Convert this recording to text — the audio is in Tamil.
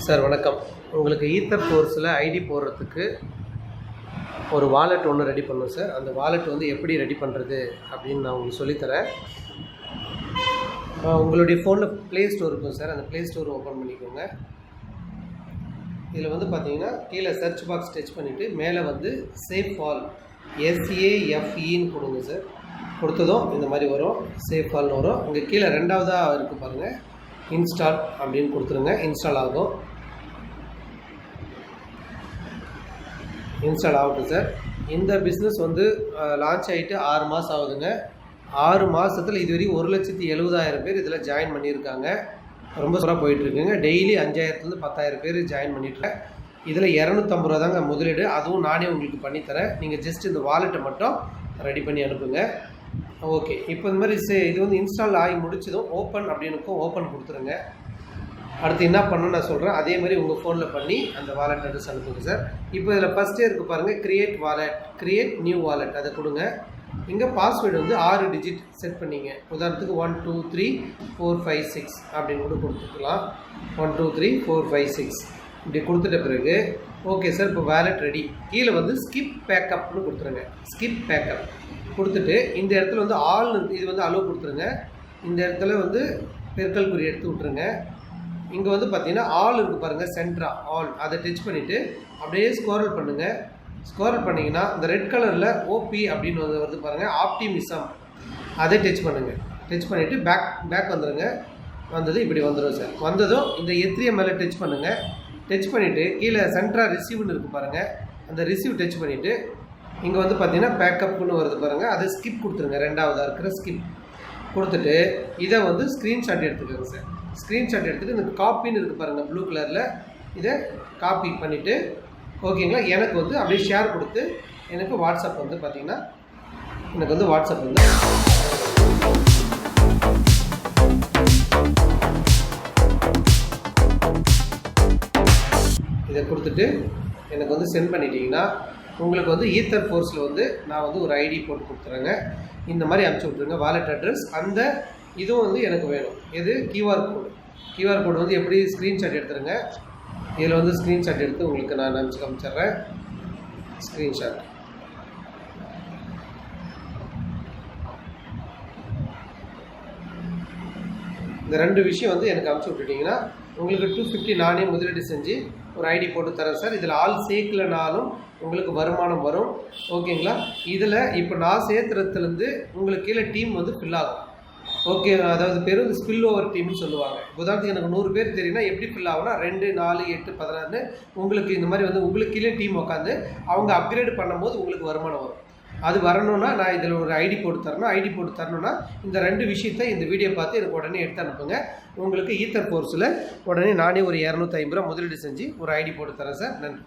சார் வணக்கம். உங்களுக்கு ஈத்தர் ஃபோர்ஸில் ஐடி போடுறதுக்கு ஒரு வாலெட் ஒன்று ரெடி பண்ணணும் சார். அந்த வாலெட் வந்து எப்படி ரெடி பண்ணுறது அப்படின்னு நான் உங்களுக்கு சொல்லித்தரேன். உங்களுடைய ஃபோனில் ப்ளே ஸ்டோர் இருக்கும் சார். அந்த ப்ளே ஸ்டோர் ஓப்பன் பண்ணிக்கோங்க. இதில் வந்து பார்த்தீங்கன்னா கீழே சர்ச் பாக்ஸ் டச் பண்ணிவிட்டு மேலே வந்து சேஃப் ஆல் SAFEன்னு கொடுங்க சார். கொடுத்ததும் இந்த மாதிரி வரும், சேஃப் ஆல்னு வரும். இங்கே கீழே ரெண்டாவதாக இருக்குது பாருங்கள், இன்ஸ்டால் அப்படின்னு கொடுத்துருங்க. இன்ஸ்டால் ஆகும். இன்ஸ்டால் ஆகட்டும் சார். இந்த பிஸ்னஸ் வந்து லான்ச் ஆகிட்டு 6 மாதம் ஆகுதுங்க. 6 மாதத்தில் இதுவரையும் 1,70,000 பேர் இதில் ஜாயின் பண்ணியிருக்காங்க. ரொம்ப சூப்பராக போயிட்டுருக்குங்க. டெய்லி 5,000 10,000 பேர் ஜாயின் பண்ணிட்டுருக்கேன். இதில் 250 ரூபா தாங்க முதலீடு. அதுவும் நானே உங்களுக்கு பண்ணித்தரேன். நீங்கள் ஜஸ்ட் இந்த வாலெட்டை மட்டும் ரெடி பண்ணி அனுப்புங்க. ஓகே, இப்போ இந்த மாதிரி இது வந்து இன்ஸ்டால் ஆகி முடிச்சதும் ஓப்பன் அப்படின்னுக்கும் ஓப்பன் கொடுத்துருங்க. அடுத்து என்ன பண்ணணும்னு நான் சொல்கிறேன். அதே மாதிரி உங்கள் ஃபோனில் பண்ணி அந்த வாலெட் அட்ரஸ் அனுப்புங்க சார். இப்போ இதில் ஃபஸ்ட்டே இருக்குது பாருங்கள், create wallet, create new wallet, அதை கொடுங்க. இங்கே பாஸ்வேர்டு வந்து 6 டிஜிட் செட் பண்ணிங்க. உதாரணத்துக்கு 1 2 3 4 5 6 அப்படின்னு கூட கொடுத்துக்கலாம். 1 2 3 4 5 6 இப்படி கொடுத்துட்ட பிறகு ஓகே சார், இப்போ வாலெட் ரெடி. கீழே வந்து ஸ்கிப் பேக்கப்னு கொடுத்துருங்க. ஸ்கிப் பேக்கப் கொடுத்துட்டு இந்த இடத்துல வந்து ஆல் இது வந்து அலோவ் கொடுத்துருங்க. இந்த இடத்துல வந்து பெருக்கல் குறி எடுத்து விட்ருங்க. இங்கே வந்து பார்த்தீங்கன்னா ஆல் இருக்குது பாருங்கள், சென்ட்ரா ஆல், அதை டச் பண்ணிவிட்டு அப்படியே ஸ்க்ரோல் பண்ணுங்கள். ஸ்க்ரோல் பண்ணிங்கன்னா இந்த ரெட் கலரில் OP அப்படின்னு வருது பாருங்கள், ஆப்டிமிசம், அதை டச் பண்ணுங்கள். டச் பண்ணிவிட்டு பேக் வந்துடுங்க. வந்தது இப்படி வந்துடும் சார். வந்ததும் இந்த எத்திரிய மேலே டச் பண்ணுங்கள். டச் பண்ணிவிட்டு கீழே சென்ட்ரா ரிசீவ்னு இருக்குது பாருங்கள், அந்த ரிசீவ் டச் பண்ணிவிட்டு இங்கே வந்து பார்த்தீங்கன்னா பேக்கப்னு வருது பாருங்கள், அதை ஸ்கிப் கொடுத்துருங்க. ரெண்டாவதாக இருக்கிற ஸ்கிப் கொடுத்துட்டு இதை வந்து ஸ்க்ரீன்ஷாட் எடுத்துக்கோங்க சார். ஸ்க்ரீன்ஷாட் எடுத்துகிட்டு இந்த காப்பின்னு இருக்குது பாருங்கள் ப்ளூ கலரில், இதை காப்பி பண்ணிவிட்டு ஓகேங்களா, எனக்கு வந்து அப்படியே ஷேர் கொடுத்து எனக்கு வாட்ஸ்அப் வந்து பார்த்திங்கன்னா எனக்கு வந்து வாட்ஸ்அப் வந்து இதை கொடுத்துட்டு எனக்கு வந்து சென்ட் பண்ணிட்டீங்கன்னா உங்களுக்கு வந்து ஈத்தர் ஃபோர்ஸில் வந்து நான் வந்து ஒரு ஐடி போட்டு கொடுத்துறேங்க. இந்த மாதிரி அனுப்பிச்சி விட்ருங்க வாலெட் அட்ரஸ். அந்த இதுவும் வந்து எனக்கு வேணும். எது QR கோடு வந்து எப்படி ஸ்க்ரீன்ஷாட் எடுத்துருங்க. இதில் வந்து ஸ்க்ரீன்ஷாட் எடுத்து உங்களுக்கு நான் காமிச்சிட்றேன். ஸ்க்ரீன்ஷாட் இந்த 2 விஷயம் வந்து எனக்கு அனுப்பிச்சி விட்டுட்டிங்கன்னா உங்களுக்கு 250 நானே முதலீடு செஞ்சு ஒரு ஐடி போட்டு தரேன் சார். இதில் ஆள் சேர்க்கலனாலும் உங்களுக்கு வருமானம் வரும். ஓகேங்களா, இதில் இப்போ நான் சேர்த்துறதுலேருந்து உங்களுக்கு கீழே டீம் வந்து ஃபில் ஆகும். ஓகே, அதாவது பேர் ஸ்பில் ஓவர் டீம்னு சொல்லுவாங்க. உதாரணத்துக்கு எனக்கு 100 பேர் தெரியும்னா எப்படி ஃபில் ஆகும்னா 2 4 8 16 உங்களுக்கு இந்த மாதிரி வந்து உங்களுக்கு கீழே டீம் உட்காந்து அவங்க அப்கிரேட் பண்ணும்போது உங்களுக்கு வருமானம் வரும். அது வரணும்னா நான் இதில் ஒரு ஐடி போட்டு தரணும். ஐடி போட்டு தரணும்னா இந்த 2 விஷயத்தை இந்த வீடியோ பார்த்து எனக்கு உடனே எடுத்து அனுப்புங்க. உங்களுக்கு ஈத்தர் ஃபோர்ஸில் உடனே நானே ஒரு 250 ரூபா முதலீடு செஞ்சு ஒரு ஐடி போட்டு தரேன் சார். நன்றி.